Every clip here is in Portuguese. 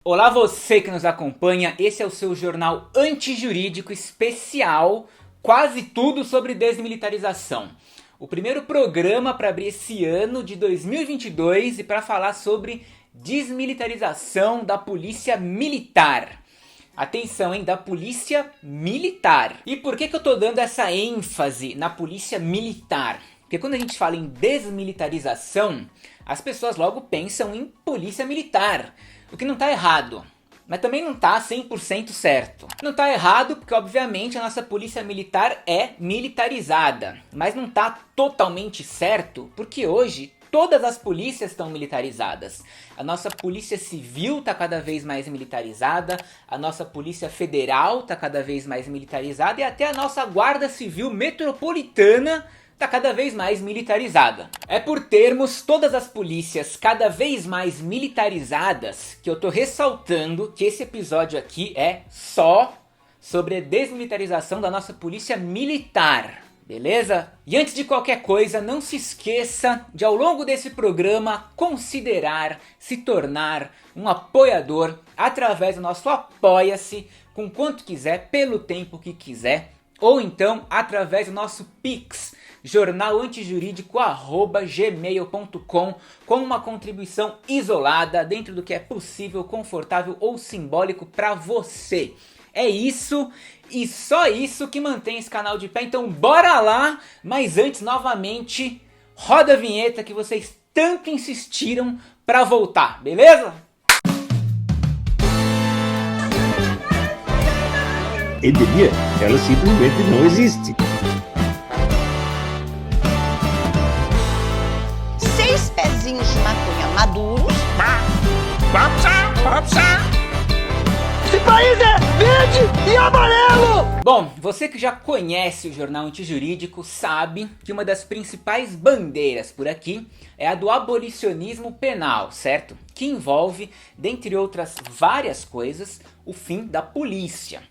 Olá você que nos acompanha, esse é o seu jornal antijurídico especial, quase tudo sobre desmilitarização. O primeiro programa para abrir esse ano de 2022 e para falar sobre desmilitarização da polícia militar. Atenção, hein, da polícia militar. E por que eu tô dando essa ênfase na polícia militar? Porque quando a gente fala em desmilitarização, as pessoas logo pensam em polícia militar. O que não está errado, mas também não está 100% certo. Não está errado porque obviamente a nossa polícia militar é militarizada. Mas não está totalmente certo porque hoje todas as polícias estão militarizadas. A nossa polícia civil está cada vez mais militarizada. A nossa polícia federal está cada vez mais militarizada. E até a nossa guarda civil metropolitana está cada vez mais militarizada. É por termos todas as polícias cada vez mais militarizadas que eu tô ressaltando que esse episódio aqui é só sobre a desmilitarização da nossa polícia militar. Beleza? E antes de qualquer coisa, não se esqueça de ao longo desse programa considerar se tornar um apoiador através do nosso Apoia-se, com quanto quiser, pelo tempo que quiser, ou então através do nosso Pix, jornalantijuridico@gmail.com, com uma contribuição isolada dentro do que é possível, confortável ou simbólico para você. É isso e só isso que mantém esse canal de pé, então bora lá! Mas antes, novamente, roda a vinheta que vocês tanto insistiram para voltar, beleza? Entendeu? Ela simplesmente não existe. 6 pezinhos de maconha maduros. Esse país é verde e amarelo! Bom, você que já conhece o Jornal Antijurídico sabe que uma das principais bandeiras por aqui é a do abolicionismo penal, certo? Que envolve, dentre outras várias coisas, o fim da polícia.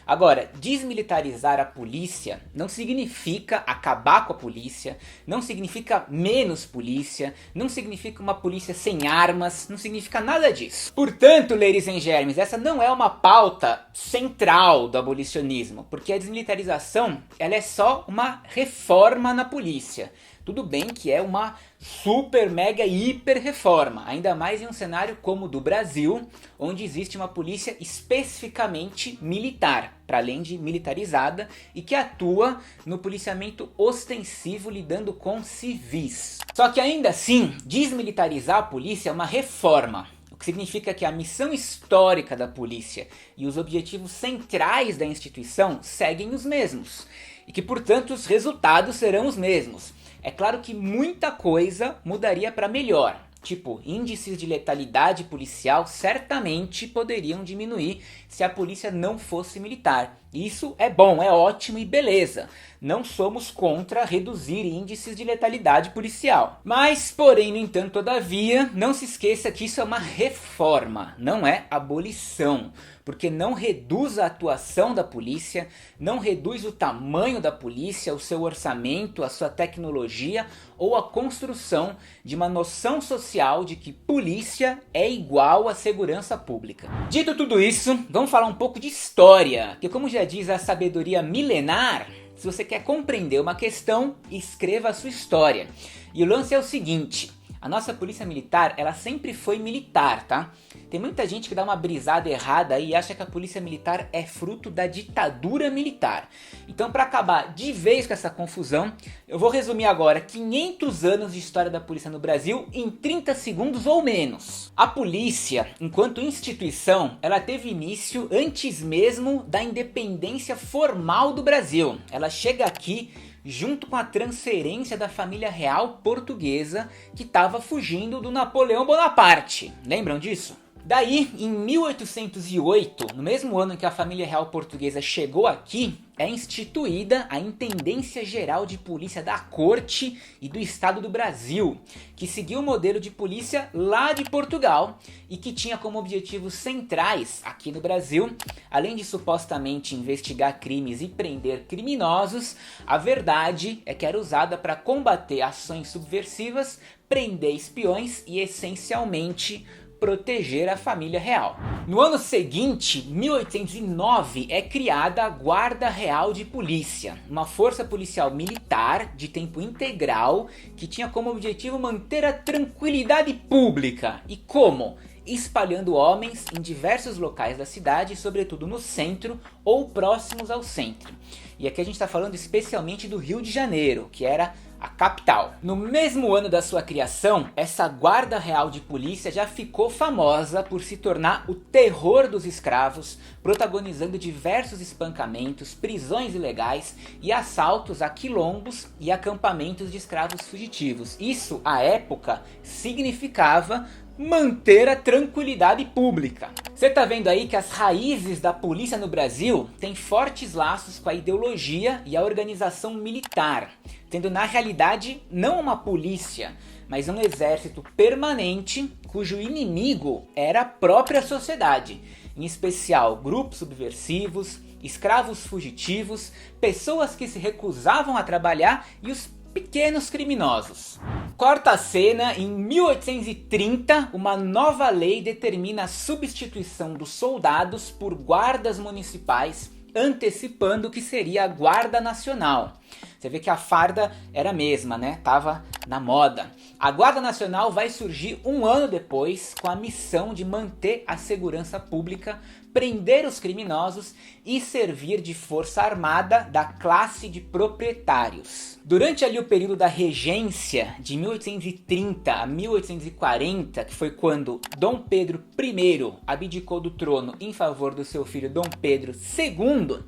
Agora, desmilitarizar a polícia não significa acabar com a polícia, não significa menos polícia, não significa uma polícia sem armas, não significa nada disso. Portanto, ladies and gentlemen, essa não é uma pauta central do abolicionismo, porque a desmilitarização ela é só uma reforma na polícia. Tudo bem que é uma super, mega, hiper reforma, ainda mais em um cenário como o do Brasil, onde existe uma polícia especificamente militar, para além de militarizada, e que atua no policiamento ostensivo lidando com civis. Só que ainda assim, desmilitarizar a polícia é uma reforma. O que significa que a missão histórica da polícia e os objetivos centrais da instituição seguem os mesmos. E que, portanto, os resultados serão os mesmos. É claro que muita coisa mudaria para melhor. Tipo, índices de letalidade policial certamente poderiam diminuir se a polícia não fosse militar. Isso é bom, é ótimo e beleza. Não somos contra reduzir índices de letalidade policial. Mas, porém, no entanto, todavia, não se esqueça que isso é uma reforma, não é abolição. Porque não reduz a atuação da polícia, não reduz o tamanho da polícia, o seu orçamento, a sua tecnologia ou a construção de uma noção social de que polícia é igual a segurança pública. Dito tudo isso, vamos falar um pouco de história, que como já diz a sabedoria milenar, se você quer compreender uma questão, escreva a sua história. E o lance é o seguinte: a nossa polícia militar, ela sempre foi militar, tá? Tem muita gente que dá uma brisada errada aí e acha que a polícia militar é fruto da ditadura militar. Então, para acabar de vez com essa confusão, eu vou resumir agora 500 anos de história da polícia no Brasil em 30 segundos ou menos. A polícia, enquanto instituição, ela teve início antes mesmo da independência formal do Brasil. Ela chega aqui junto com a transferência da família real portuguesa que estava fugindo do Napoleão Bonaparte. Lembram disso? Daí, em 1808, no mesmo ano em que a família real portuguesa chegou aqui, é instituída a Intendência Geral de Polícia da Corte e do Estado do Brasil, que seguiu o modelo de polícia lá de Portugal e que tinha como objetivos centrais aqui no Brasil, além de supostamente investigar crimes e prender criminosos, a verdade é que era usada para combater ações subversivas, prender espiões e essencialmente proteger a família real. No ano seguinte, 1809, é criada a Guarda Real de Polícia, uma força policial militar de tempo integral que tinha como objetivo manter a tranquilidade pública. E como? Espalhando homens em diversos locais da cidade, sobretudo no centro ou próximos ao centro. E aqui a gente está falando especialmente do Rio de Janeiro, que era a capital. No mesmo ano da sua criação, essa Guarda Real de Polícia já ficou famosa por se tornar o terror dos escravos, protagonizando diversos espancamentos, prisões ilegais e assaltos a quilombos e acampamentos de escravos fugitivos. Isso, à época, significava manter a tranquilidade pública. Você tá vendo aí que as raízes da polícia no Brasil têm fortes laços com a ideologia e a organização militar, tendo na realidade não uma polícia, mas um exército permanente cujo inimigo era a própria sociedade, em especial grupos subversivos, escravos fugitivos, pessoas que se recusavam a trabalhar e os pequenos criminosos. Corta a cena, em 1830, uma nova lei determina a substituição dos soldados por guardas municipais, antecipando o que seria a Guarda Nacional. Você vê que a farda era a mesma, né? Tava na moda. A Guarda Nacional vai surgir um ano depois com a missão de manter a segurança pública, prender os criminosos e servir de força armada da classe de proprietários. Durante ali o período da regência de 1830 a 1840, que foi quando Dom Pedro I abdicou do trono em favor do seu filho Dom Pedro II,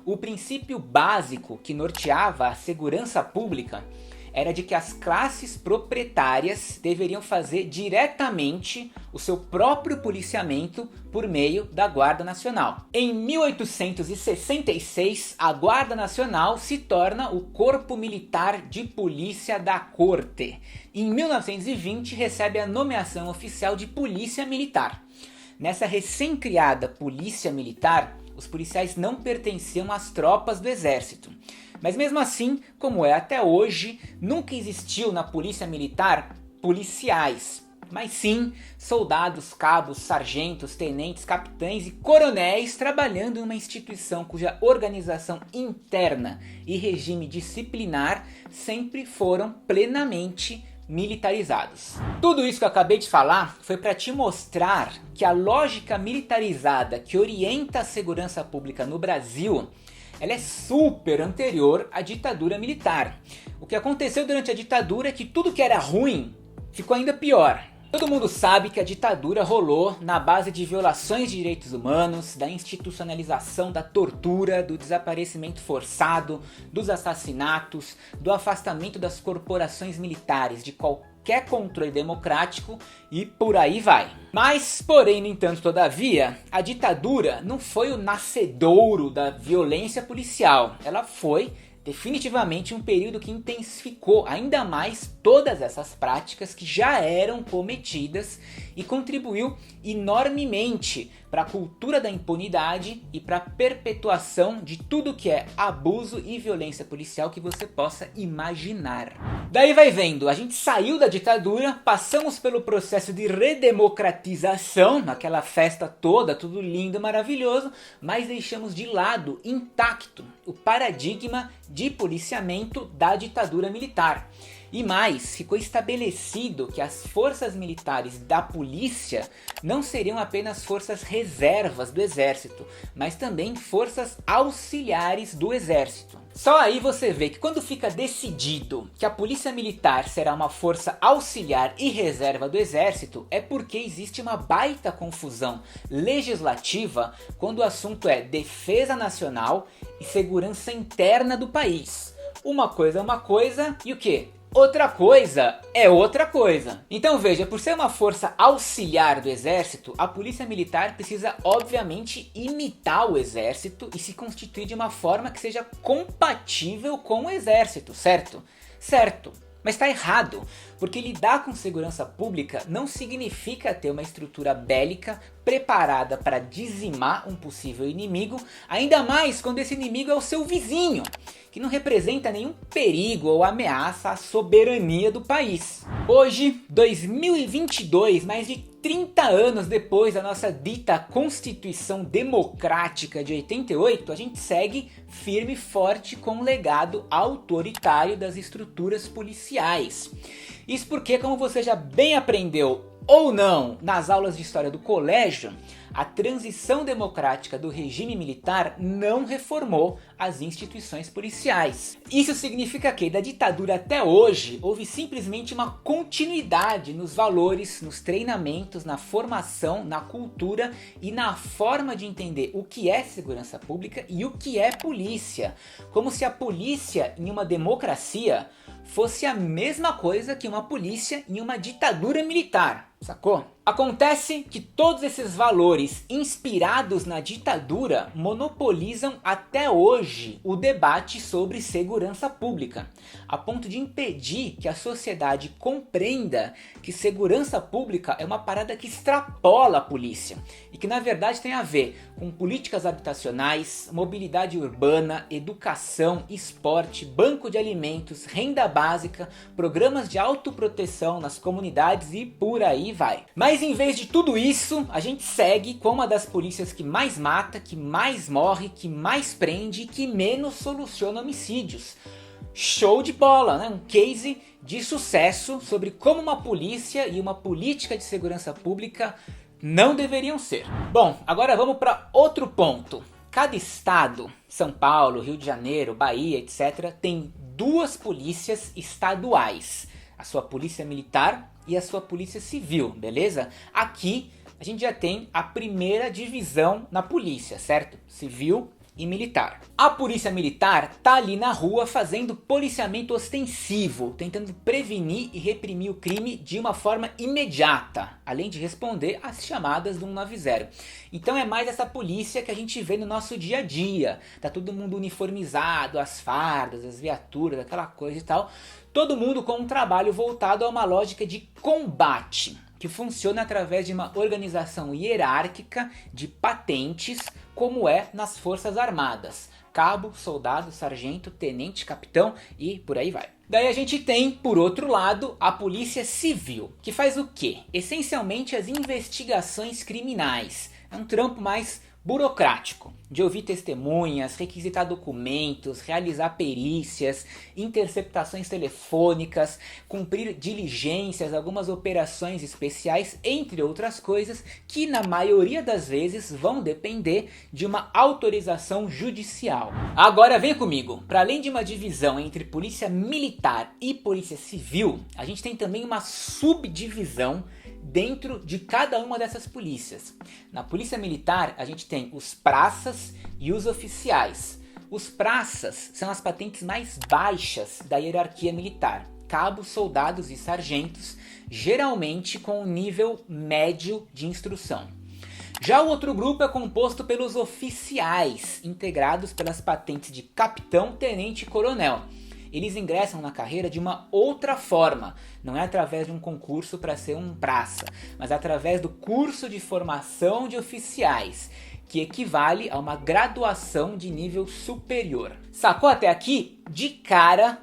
o princípio básico que norteava a segurança pública era de que as classes proprietárias deveriam fazer diretamente o seu próprio policiamento por meio da Guarda Nacional. Em 1866, a Guarda Nacional se torna o Corpo Militar de Polícia da Corte. Em 1920, recebe a nomeação oficial de Polícia Militar. Nessa recém-criada Polícia Militar, os policiais não pertenciam às tropas do exército. Mas mesmo assim, como é até hoje, nunca existiu na polícia militar policiais, mas sim soldados, cabos, sargentos, tenentes, capitães e coronéis trabalhando em uma instituição cuja organização interna e regime disciplinar sempre foram plenamente militarizados. Tudo isso que eu acabei de falar foi para te mostrar que a lógica militarizada que orienta a segurança pública no Brasil, ela é super anterior à ditadura militar. O que aconteceu durante a ditadura é que tudo que era ruim ficou ainda pior. Todo mundo sabe que a ditadura rolou na base de violações de direitos humanos, da institucionalização da tortura, do desaparecimento forçado, dos assassinatos, do afastamento das corporações militares de qualquer controle democrático e por aí vai. Mas, porém, no entanto, todavia, a ditadura não foi o nascedouro da violência policial. Ela foi definitivamente um período que intensificou ainda mais todas essas práticas que já eram cometidas e contribuiu enormemente para a cultura da impunidade e para a perpetuação de tudo que é abuso e violência policial que você possa imaginar. Daí vai vendo, a gente saiu da ditadura, passamos pelo processo de redemocratização, aquela festa toda, tudo lindo, maravilhoso, mas deixamos de lado, intacto, o paradigma de policiamento da ditadura militar. E mais, ficou estabelecido que as forças militares da polícia não seriam apenas forças reservas do exército, mas também forças auxiliares do exército. Só aí você vê que quando fica decidido que a polícia militar será uma força auxiliar e reserva do exército, é porque existe uma baita confusão legislativa quando o assunto é defesa nacional e segurança interna do país. Uma coisa é uma coisa e o quê? Outra coisa é outra coisa. Então veja, por ser uma força auxiliar do exército, a polícia militar precisa obviamente imitar o exército e se constituir de uma forma que seja compatível com o exército, certo? Certo. Mas está errado, porque lidar com segurança pública não significa ter uma estrutura bélica preparada para dizimar um possível inimigo, ainda mais quando esse inimigo é o seu vizinho, que não representa nenhum perigo ou ameaça à soberania do país. Hoje, 2022, mais de 30 anos depois da nossa dita Constituição Democrática de 88, a gente segue firme e forte com o legado autoritário das estruturas policiais. Isso porque, como você já bem aprendeu ou não nas aulas de história do colégio, a transição democrática do regime militar não reformou as instituições policiais. Isso significa que da ditadura até hoje houve simplesmente uma continuidade nos valores, nos treinamentos, na formação, na cultura e na forma de entender o que é segurança pública e o que é polícia. Como se a polícia em uma democracia fosse a mesma coisa que uma polícia em uma ditadura militar, sacou? Acontece que todos esses valores inspirados na ditadura monopolizam até hoje o debate sobre segurança pública, a ponto de impedir que a sociedade compreenda que segurança pública é uma parada que extrapola a polícia e que na verdade tem a ver com políticas habitacionais, mobilidade urbana, educação, esporte, banco de alimentos, renda básica, programas de autoproteção nas comunidades e por aí vai. Mas em vez de tudo isso, a gente segue com uma das polícias que mais mata, que mais morre, que mais prende e que menos soluciona homicídios. Show de bola, né? Um case de sucesso sobre como uma polícia e uma política de segurança pública não deveriam ser. Bom, agora vamos para outro ponto. Cada estado, São Paulo, Rio de Janeiro, Bahia, etc., tem duas polícias estaduais. A sua polícia militar e a sua polícia civil, beleza? Aqui a gente já tem a primeira divisão na polícia, certo? Civil e militar. A polícia militar tá ali na rua fazendo policiamento ostensivo, tentando prevenir e reprimir o crime de uma forma imediata, além de responder às chamadas do 190. Então é mais essa polícia que a gente vê no nosso dia a dia. Tá todo mundo uniformizado, as fardas, as viaturas, aquela coisa e tal. Todo mundo com um trabalho voltado a uma lógica de combate, que funciona através de uma organização hierárquica de patentes, como é nas Forças Armadas. Cabo, soldado, sargento, tenente, capitão e por aí vai. Daí a gente tem, por outro lado, a polícia civil, que faz o quê? Essencialmente as investigações criminais. É um trampo mais burocrático, de ouvir testemunhas, requisitar documentos, realizar perícias, interceptações telefônicas, cumprir diligências, algumas operações especiais, entre outras coisas, que na maioria das vezes vão depender de uma autorização judicial. Agora vem comigo, para além de uma divisão entre polícia militar e polícia civil, a gente tem também uma subdivisão dentro de cada uma dessas polícias. Na polícia militar a gente tem os praças e os oficiais. Os praças são as patentes mais baixas da hierarquia militar. Cabos, soldados e sargentos, geralmente com um nível médio de instrução. Já o outro grupo é composto pelos oficiais, integrados pelas patentes de capitão, tenente e coronel. Eles ingressam na carreira de uma outra forma, não é através de um concurso para ser um praça, mas através do curso de formação de oficiais, que equivale a uma graduação de nível superior. Sacou até aqui? De cara,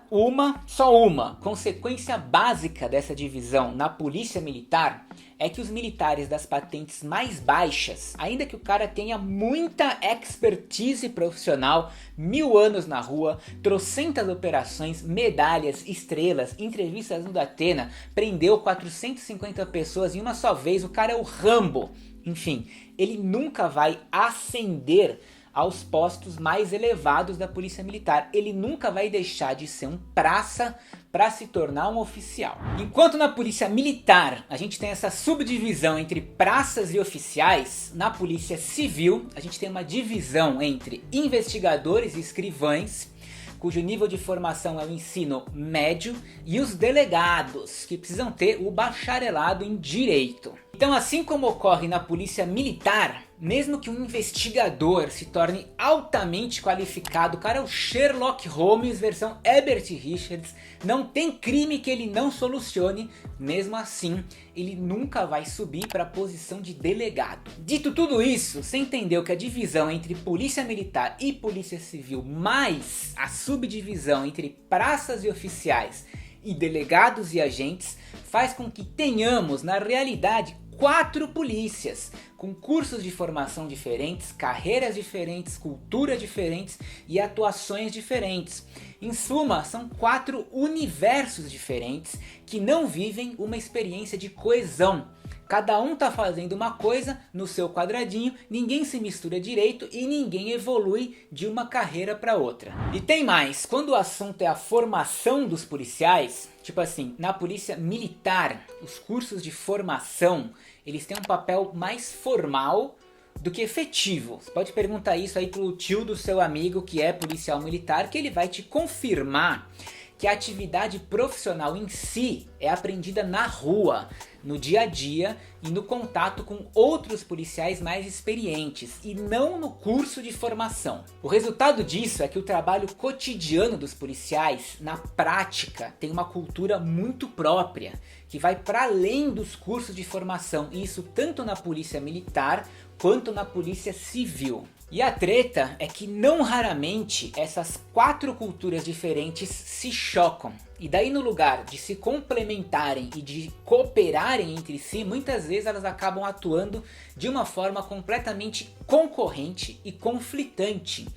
só uma consequência básica dessa divisão na polícia militar é que os militares das patentes mais baixas, ainda que o cara tenha muita expertise profissional, 1000 anos na rua, trocentas operações, medalhas, estrelas, entrevistas no Datena, prendeu 450 pessoas em uma só vez, o cara é o Rambo. Enfim, ele nunca vai ascender aos postos mais elevados da polícia militar. Ele nunca vai deixar de ser um praça para se tornar um oficial. Enquanto na polícia militar a gente tem essa subdivisão entre praças e oficiais, na polícia civil a gente tem uma divisão entre investigadores e escrivães, cujo nível de formação é o ensino médio, e os delegados, que precisam ter o bacharelado em direito. Então, assim como ocorre na polícia militar, mesmo que um investigador se torne altamente qualificado, o cara é o Sherlock Holmes versão Herbert Richards, não tem crime que ele não solucione, mesmo assim ele nunca vai subir para a posição de delegado. Dito tudo isso, você entendeu que a divisão entre polícia militar e polícia civil, mais a subdivisão entre praças e oficiais e delegados e agentes, faz com que tenhamos, na realidade, 4 polícias, com cursos de formação diferentes, carreiras diferentes, culturas diferentes e atuações diferentes. Em suma, são 4 universos diferentes que não vivem uma experiência de coesão. Cada um tá fazendo uma coisa no seu quadradinho, ninguém se mistura direito e ninguém evolui de uma carreira para outra. E tem mais, quando o assunto é a formação dos policiais, tipo assim, na polícia militar, os cursos de formação, eles têm um papel mais formal do que efetivo. Você pode perguntar isso aí pro tio do seu amigo que é policial militar, que ele vai te confirmar que a atividade profissional em si é aprendida na rua, no dia a dia e no contato com outros policiais mais experientes e não no curso de formação. O resultado disso é que o trabalho cotidiano dos policiais, na prática, tem uma cultura muito própria, que vai para além dos cursos de formação, e isso tanto na polícia militar quanto na polícia civil. E a treta é que não raramente essas 4 culturas diferentes se chocam. E daí, no lugar de se complementarem e de cooperarem entre si, muitas vezes elas acabam atuando de uma forma completamente concorrente e conflitante,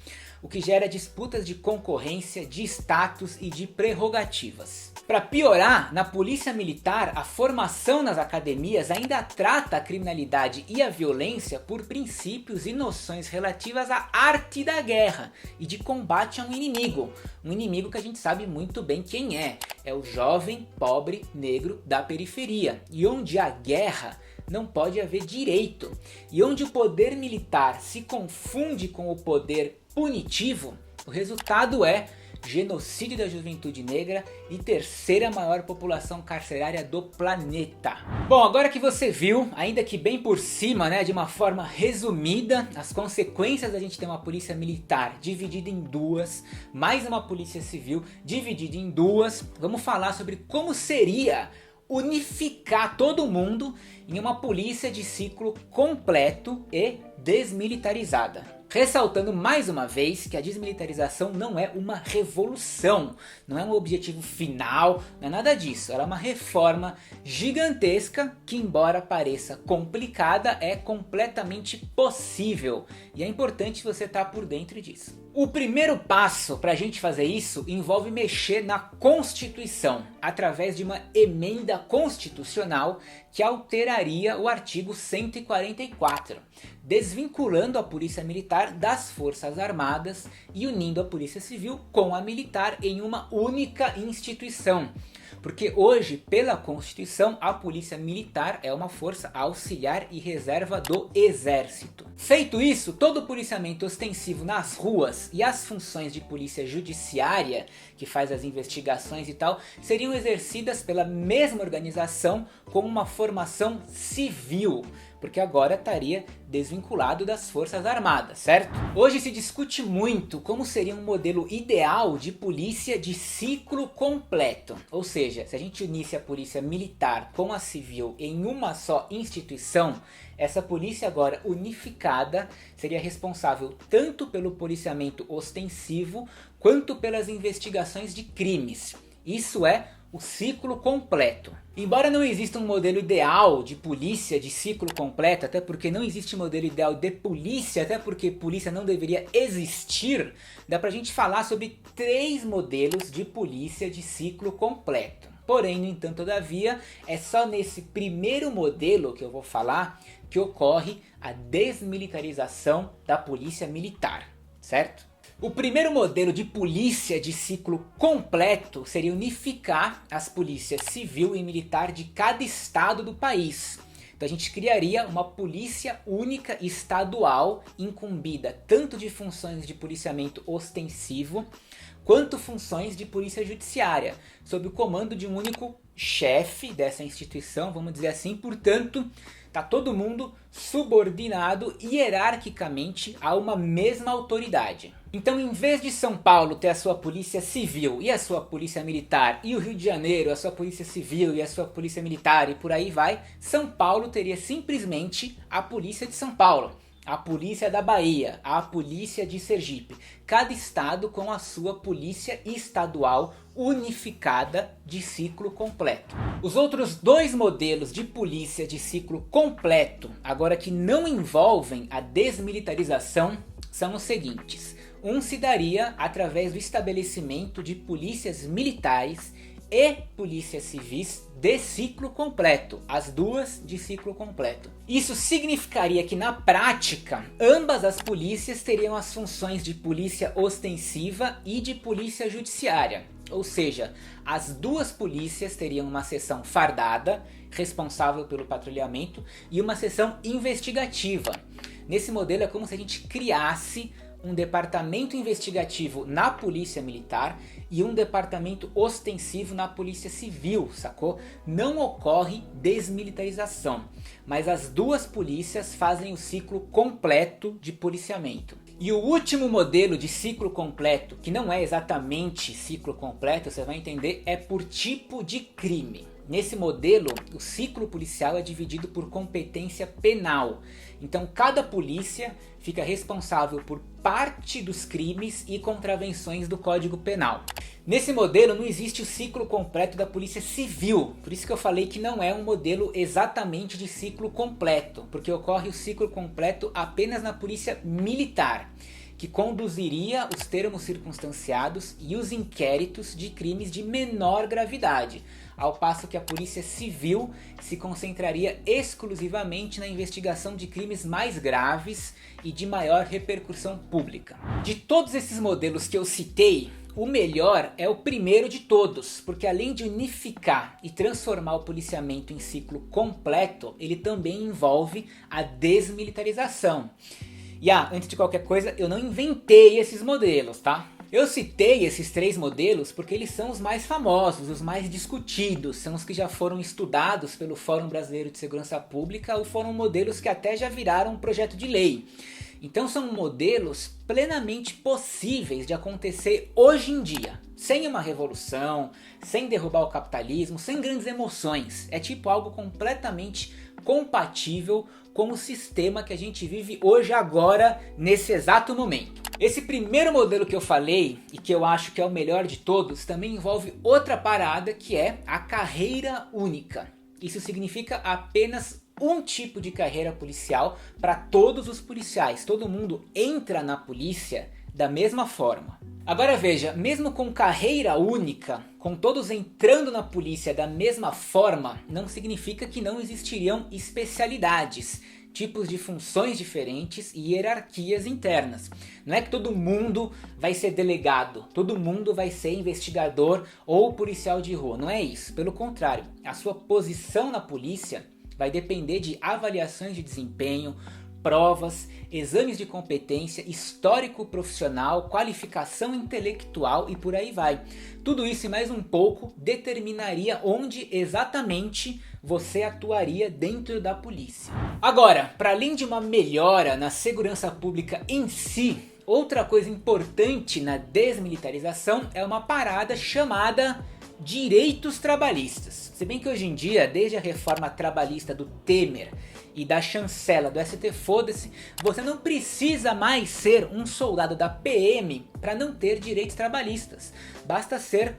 o que gera disputas de concorrência, de status e de prerrogativas. Para piorar, na polícia militar, a formação nas academias ainda trata a criminalidade e a violência por princípios e noções relativas à arte da guerra e de combate a um inimigo que a gente sabe muito bem quem é o jovem pobre negro da periferia, e onde a guerra não pode haver direito, e onde o poder militar se confunde com o poder punitivo, o resultado é genocídio da juventude negra e 3ª maior população carcerária do planeta. Bom, agora que você viu, ainda que bem por cima, de uma forma resumida, as consequências da gente ter uma polícia militar dividida em 2, mais uma polícia civil dividida em 2, vamos falar sobre como seria unificar todo mundo em uma polícia de ciclo completo e desmilitarizada. Ressaltando mais uma vez que a desmilitarização não é uma revolução, não é um objetivo final, não é nada disso. Ela é uma reforma gigantesca que, embora pareça complicada, é completamente possível. E é importante você estar por dentro disso. O primeiro passo para a gente fazer isso envolve mexer na Constituição, através de uma emenda constitucional que alteraria o artigo 144, desvinculando a polícia militar das forças armadas e unindo a polícia civil com a militar em uma única instituição. Porque hoje, pela Constituição, a polícia militar é uma força auxiliar e reserva do exército. Feito isso, todo o policiamento ostensivo nas ruas e as funções de polícia judiciária, que faz as investigações e tal, seriam exercidas pela mesma organização com uma formação civil, porque agora estaria desvinculado das forças armadas, certo? Hoje se discute muito como seria um modelo ideal de polícia de ciclo completo, ou seja, se a gente unisse a polícia militar com a civil em uma só instituição, essa polícia agora unificada seria responsável tanto pelo policiamento ostensivo quanto pelas investigações de crimes. Isso é o ciclo completo. Embora não exista um modelo ideal de polícia de ciclo completo, até porque não existe modelo ideal de polícia, até porque polícia não deveria existir, dá pra gente falar sobre 3 modelos de polícia de ciclo completo. Porém, no entanto, todavia, é só nesse primeiro modelo que eu vou falar que ocorre a desmilitarização da polícia militar, certo? O primeiro modelo de polícia de ciclo completo seria unificar as polícias civil e militar de cada estado do país. Então a gente criaria uma polícia única estadual, incumbida tanto de funções de policiamento ostensivo, quanto funções de polícia judiciária, sob o comando de um único chefe dessa instituição, vamos dizer assim. Portanto, está todo mundo subordinado hierarquicamente a uma mesma autoridade. Então, em vez de São Paulo ter a sua polícia civil e a sua polícia militar, e o Rio de Janeiro a sua polícia civil e a sua polícia militar, e por aí vai, São Paulo teria simplesmente a polícia de São Paulo, a polícia da Bahia, a polícia de Sergipe. Cada estado com a sua polícia estadual unificada de ciclo completo. Os outros dois modelos de polícia de ciclo completo, agora que não envolvem a desmilitarização, são os seguintes. Um se daria através do estabelecimento de polícias militares e polícias civis de ciclo completo, as duas de ciclo completo. Isso significaria que na prática, ambas as polícias teriam as funções de polícia ostensiva e de polícia judiciária. Ou seja, as duas polícias teriam uma seção fardada, responsável pelo patrulhamento, e uma seção investigativa. Nesse modelo é como se a gente criasse um departamento investigativo na polícia militar e um departamento ostensivo na polícia civil, sacou? Não ocorre desmilitarização, mas as duas polícias fazem o ciclo completo de policiamento. E o último modelo de ciclo completo, que não é exatamente ciclo completo, você vai entender, é por tipo de crime. Nesse modelo, o ciclo policial é dividido por competência penal. Então cada polícia fica responsável por parte dos crimes e contravenções do Código Penal. Nesse modelo não existe o ciclo completo da polícia civil. Por isso que eu falei que não é um modelo exatamente de ciclo completo. Porque ocorre o ciclo completo apenas na polícia militar, que conduziria os termos circunstanciados e os inquéritos de crimes de menor gravidade, ao passo que a polícia civil se concentraria exclusivamente na investigação de crimes mais graves e de maior repercussão pública. De todos esses modelos que eu citei, o melhor é o primeiro de todos, porque além de unificar e transformar o policiamento em ciclo completo, ele também envolve a desmilitarização. E antes de qualquer coisa, eu não inventei esses modelos, tá? Eu citei esses três modelos porque eles são os mais famosos, os mais discutidos, são os que já foram estudados pelo Fórum Brasileiro de Segurança Pública ou foram modelos que até já viraram um projeto de lei. Então são modelos plenamente possíveis de acontecer hoje em dia, sem uma revolução, sem derrubar o capitalismo, sem grandes emoções. É tipo algo completamente compatível com o sistema que a gente vive hoje agora, nesse exato momento. Esse primeiro modelo que eu falei, e que eu acho que é o melhor de todos, também envolve outra parada que é a carreira única. Isso significa apenas um tipo de carreira policial para todos os policiais. Todo mundo entra na polícia da mesma forma. Agora veja, mesmo com carreira única, com todos entrando na polícia da mesma forma, não significa que não existiriam especialidades, tipos de funções diferentes e hierarquias internas. Não é que todo mundo vai ser delegado, todo mundo vai ser investigador ou policial de rua, não é isso. Pelo contrário, a sua posição na polícia vai depender de avaliações de desempenho, provas, exames de competência, histórico profissional, qualificação intelectual e por aí vai. Tudo isso e mais um pouco determinaria onde exatamente você atuaria dentro da polícia. Agora, para além de uma melhora na segurança pública em si, outra coisa importante na desmilitarização é uma parada chamada direitos trabalhistas. Se bem que hoje em dia, desde a reforma trabalhista do Temer e da chancela do ST Foda-se, você não precisa mais ser um soldado da PM para não ter direitos trabalhistas. Basta ser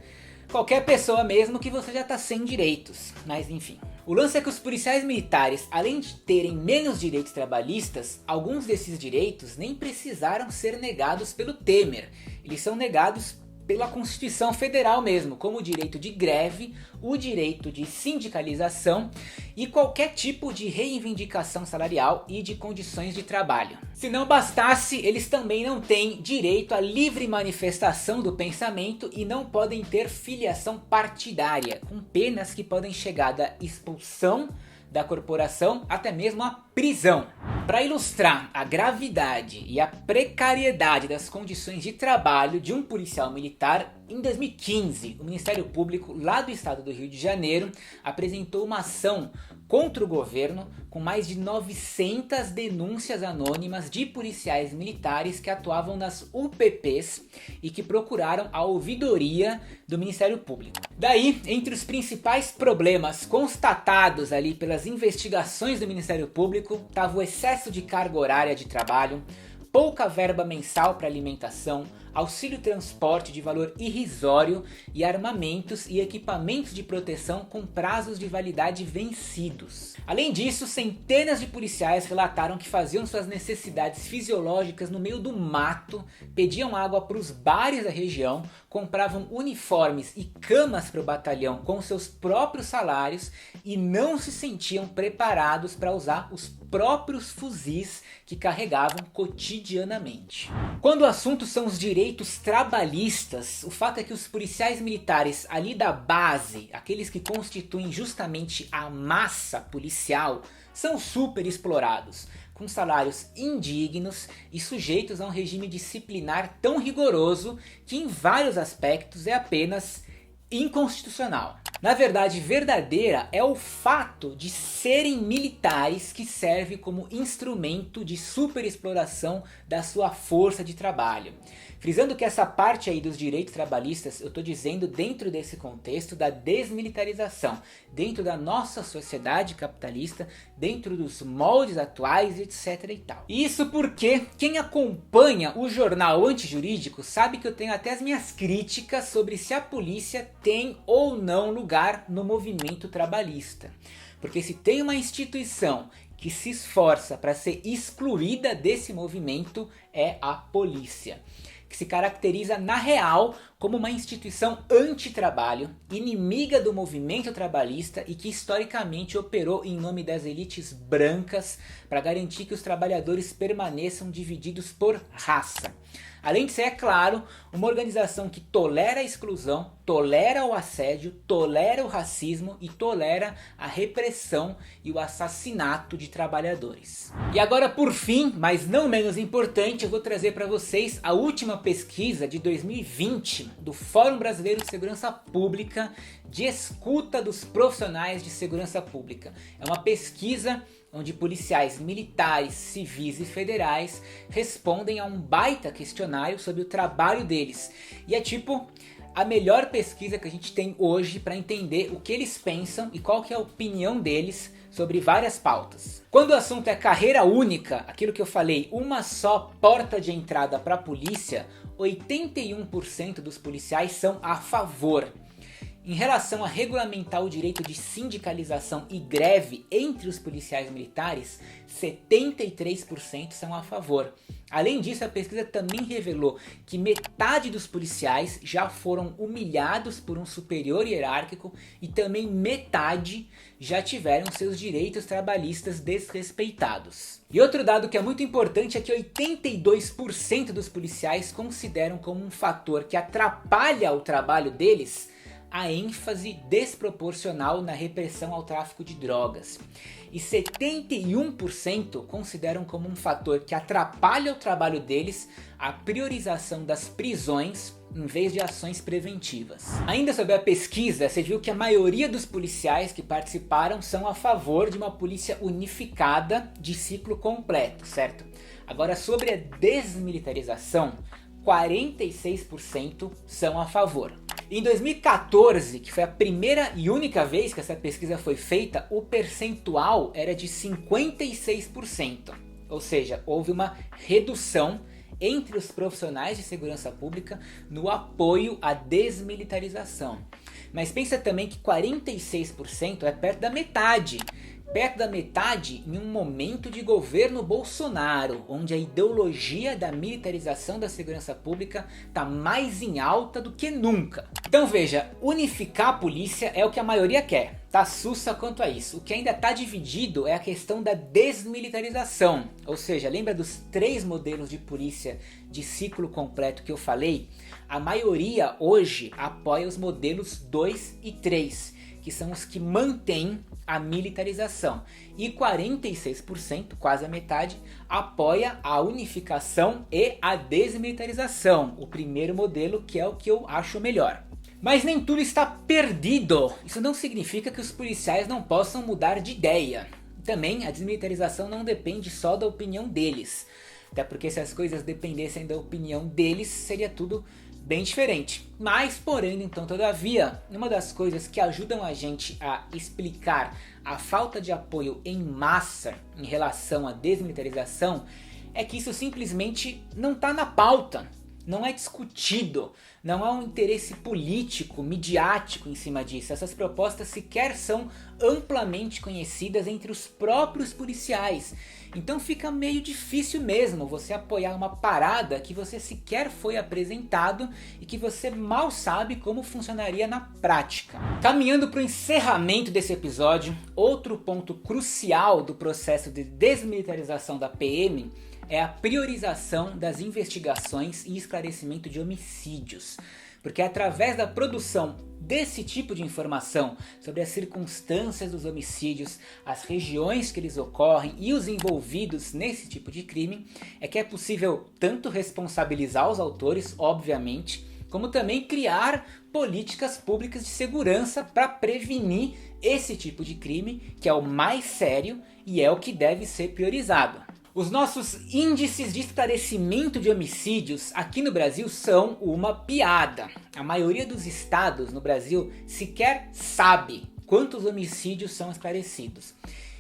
qualquer pessoa mesmo que você já está sem direitos. Mas enfim. O lance é que os policiais militares, além de terem menos direitos trabalhistas, alguns desses direitos nem precisaram ser negados pelo Temer. Eles são negados pela Constituição Federal mesmo, como o direito de greve, o direito de sindicalização e qualquer tipo de reivindicação salarial e de condições de trabalho. Se não bastasse, eles também não têm direito à livre manifestação do pensamento e não podem ter filiação partidária, com penas que podem chegar da expulsão da corporação até mesmo a prisão. Para ilustrar a gravidade e a precariedade das condições de trabalho de um policial militar, em 2015 o Ministério Público lá do estado do Rio de Janeiro apresentou uma ação contra o governo, com mais de 900 denúncias anônimas de policiais militares que atuavam nas UPPs e que procuraram a ouvidoria do Ministério Público. Daí, entre os principais problemas constatados ali pelas investigações do Ministério Público, estava o excesso de carga horária de trabalho, pouca verba mensal para alimentação, auxílio transporte de valor irrisório e armamentos e equipamentos de proteção com prazos de validade vencidos. Além disso, centenas de policiais relataram que faziam suas necessidades fisiológicas no meio do mato, pediam água para os bares da região, compravam uniformes e camas para o batalhão com seus próprios salários e não se sentiam preparados para usar os próprios fuzis que carregavam cotidianamente. Quando o assunto são os direitos trabalhistas, o fato é que os policiais militares ali da base, aqueles que constituem justamente a massa policial, são super explorados, com salários indignos e sujeitos a um regime disciplinar tão rigoroso que em vários aspectos é apenas inconstitucional. Na verdade verdadeira é o fato de serem militares que serve como instrumento de superexploração da sua força de trabalho. Frisando que essa parte aí dos direitos trabalhistas eu estou dizendo dentro desse contexto da desmilitarização, dentro da nossa sociedade capitalista, dentro dos moldes atuais, etc e tal. Isso porque quem acompanha o jornal Antijurídico sabe que eu tenho até as minhas críticas sobre se a polícia tem ou não lugar no movimento trabalhista. Porque se tem uma instituição que se esforça para ser excluída desse movimento é a polícia, que se caracteriza na real como uma instituição antitrabalho, inimiga do movimento trabalhista e que historicamente operou em nome das elites brancas para garantir que os trabalhadores permaneçam divididos por raça. Além de ser, é claro, uma organização que tolera a exclusão, tolera o assédio, tolera o racismo e tolera a repressão e o assassinato de trabalhadores. E agora, por fim, mas não menos importante, eu vou trazer para vocês a última pesquisa de 2020 do Fórum Brasileiro de Segurança Pública de escuta dos profissionais de segurança pública. É uma pesquisa onde policiais militares, civis e federais respondem a um baita questionário sobre o trabalho deles. E é tipo a melhor pesquisa que a gente tem hoje para entender o que eles pensam e qual que é a opinião deles sobre várias pautas. Quando o assunto é carreira única, aquilo que eu falei, uma só porta de entrada para a polícia, 81% dos policiais são a favor. Em relação a regulamentar o direito de sindicalização e greve entre os policiais militares, 73% são a favor. Além disso, a pesquisa também revelou que metade dos policiais já foram humilhados por um superior hierárquico e também metade já tiveram seus direitos trabalhistas desrespeitados. E outro dado que é muito importante é que 82% dos policiais consideram como um fator que atrapalha o trabalho deles a ênfase desproporcional na repressão ao tráfico de drogas. E 71% consideram como um fator que atrapalha o trabalho deles a priorização das prisões em vez de ações preventivas. Ainda sobre a pesquisa, você viu que a maioria dos policiais que participaram são a favor de uma polícia unificada de ciclo completo, certo? Agora, sobre a desmilitarização, 46% são a favor. Em 2014, que foi a primeira e única vez que essa pesquisa foi feita, o percentual era de 56%. Ou seja, houve uma redução entre os profissionais de segurança pública no apoio à desmilitarização. Mas pensa também que 46% é perto da metade. Perto da metade em um momento de governo Bolsonaro, onde a ideologia da militarização da segurança pública está mais em alta do que nunca. Então veja, unificar a polícia é o que a maioria quer, tá sussa quanto a isso. O que ainda está dividido é a questão da desmilitarização, ou seja, lembra dos 3 modelos de polícia de ciclo completo que eu falei? A maioria hoje apoia os modelos 2 e 3, que são os que mantêm a militarização, e 46%, quase a metade, apoia a unificação e a desmilitarização, o primeiro modelo, que é o que eu acho melhor. Mas nem tudo está perdido. Isso não significa que os policiais não possam mudar de ideia. Também a desmilitarização não depende só da opinião deles. Até porque se as coisas dependessem da opinião deles, seria tudo bem diferente. Mas, porém, então, todavia, uma das coisas que ajudam a gente a explicar a falta de apoio em massa em relação à desmilitarização é que isso simplesmente não está na pauta, não é discutido, não há um interesse político, midiático em cima disso. Essas propostas sequer são amplamente conhecidas entre os próprios policiais. Então fica meio difícil mesmo você apoiar uma parada que você sequer foi apresentado e que você mal sabe como funcionaria na prática. Caminhando para o encerramento desse episódio, outro ponto crucial do processo de desmilitarização da PM é a priorização das investigações e esclarecimento de homicídios. Porque é através da produção desse tipo de informação sobre as circunstâncias dos homicídios, as regiões que eles ocorrem e os envolvidos nesse tipo de crime, é que é possível tanto responsabilizar os autores, obviamente, como também criar políticas públicas de segurança para prevenir esse tipo de crime, que é o mais sério e é o que deve ser priorizado. Os nossos índices de esclarecimento de homicídios aqui no Brasil são uma piada. A maioria dos estados no Brasil sequer sabe quantos homicídios são esclarecidos.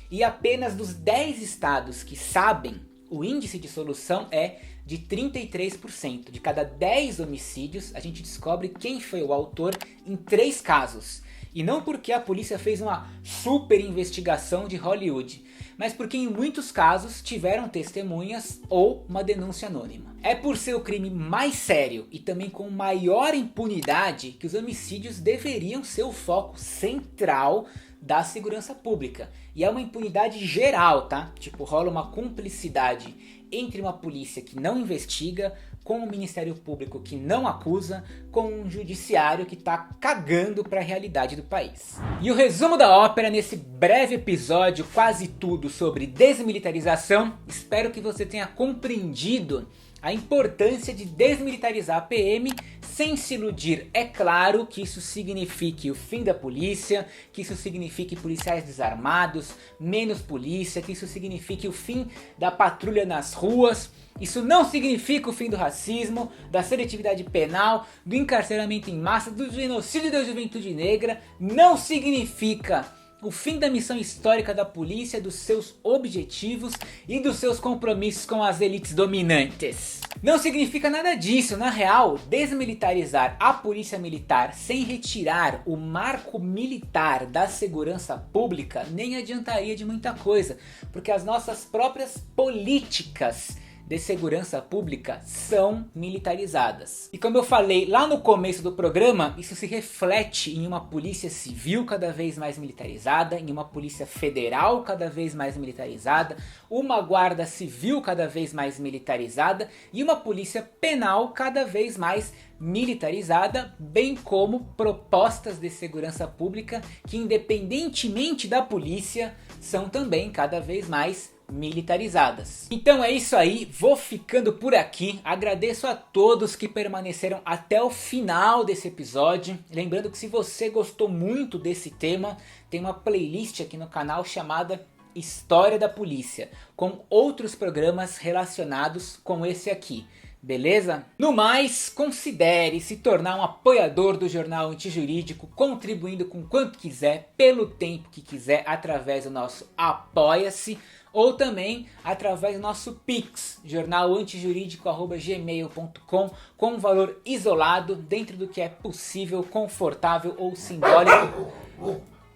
E apenas dos 10 estados que sabem, o índice de solução é de 33%. De cada 10 homicídios, a gente descobre quem foi o autor em 3 casos. E não porque a polícia fez uma super investigação de Hollywood, mas porque em muitos casos tiveram testemunhas ou uma denúncia anônima. É por ser o crime mais sério e também com maior impunidade que os homicídios deveriam ser o foco central da segurança pública. E é uma impunidade geral, tá? Tipo, rola uma cumplicidade entre uma polícia que não investiga, com um Ministério Público que não acusa, com um judiciário que tá cagando para a realidade do país. E o resumo da ópera nesse breve episódio, quase tudo sobre desmilitarização. Espero que você tenha compreendido a importância de desmilitarizar a PM sem se iludir. É claro que isso signifique o fim da polícia, que isso signifique policiais desarmados, menos polícia, que isso signifique o fim da patrulha nas ruas. Isso não significa o fim do racismo, da seletividade penal, do encarceramento em massa, do genocídio da juventude negra. Não significa o fim da missão histórica da polícia, dos seus objetivos e dos seus compromissos com as elites dominantes. Não significa nada disso. Na real, desmilitarizar a polícia militar sem retirar o marco militar da segurança pública nem adiantaria de muita coisa, porque as nossas próprias políticas de segurança pública são militarizadas. E como eu falei lá no começo do programa, isso se reflete em uma polícia civil cada vez mais militarizada, em uma polícia federal cada vez mais militarizada, uma guarda civil cada vez mais militarizada e uma polícia penal cada vez mais militarizada, bem como propostas de segurança pública que, independentemente da polícia, são também cada vez mais militarizadas. Então é isso aí, vou ficando por aqui. Agradeço a todos que permaneceram até o final desse episódio. Lembrando que se você gostou muito desse tema, tem uma playlist aqui no canal chamada História da Polícia, com outros programas relacionados com esse aqui. Beleza? No mais, considere se tornar um apoiador do Jornal Antijurídico, contribuindo com quanto quiser, pelo tempo que quiser, através do nosso Apoia-se, ou também através do nosso Pix, jornalantijurídico@gmail.com, com um valor isolado, dentro do que é possível, confortável ou simbólico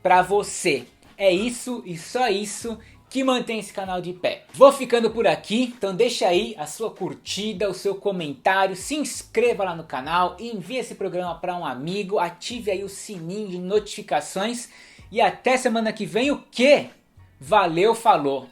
para você. É isso e só isso que mantém esse canal de pé. Vou ficando por aqui, então deixa aí a sua curtida, o seu comentário, se inscreva lá no canal, envie esse programa para um amigo, ative aí o sininho de notificações e até semana que vem. O quê? Valeu, falou!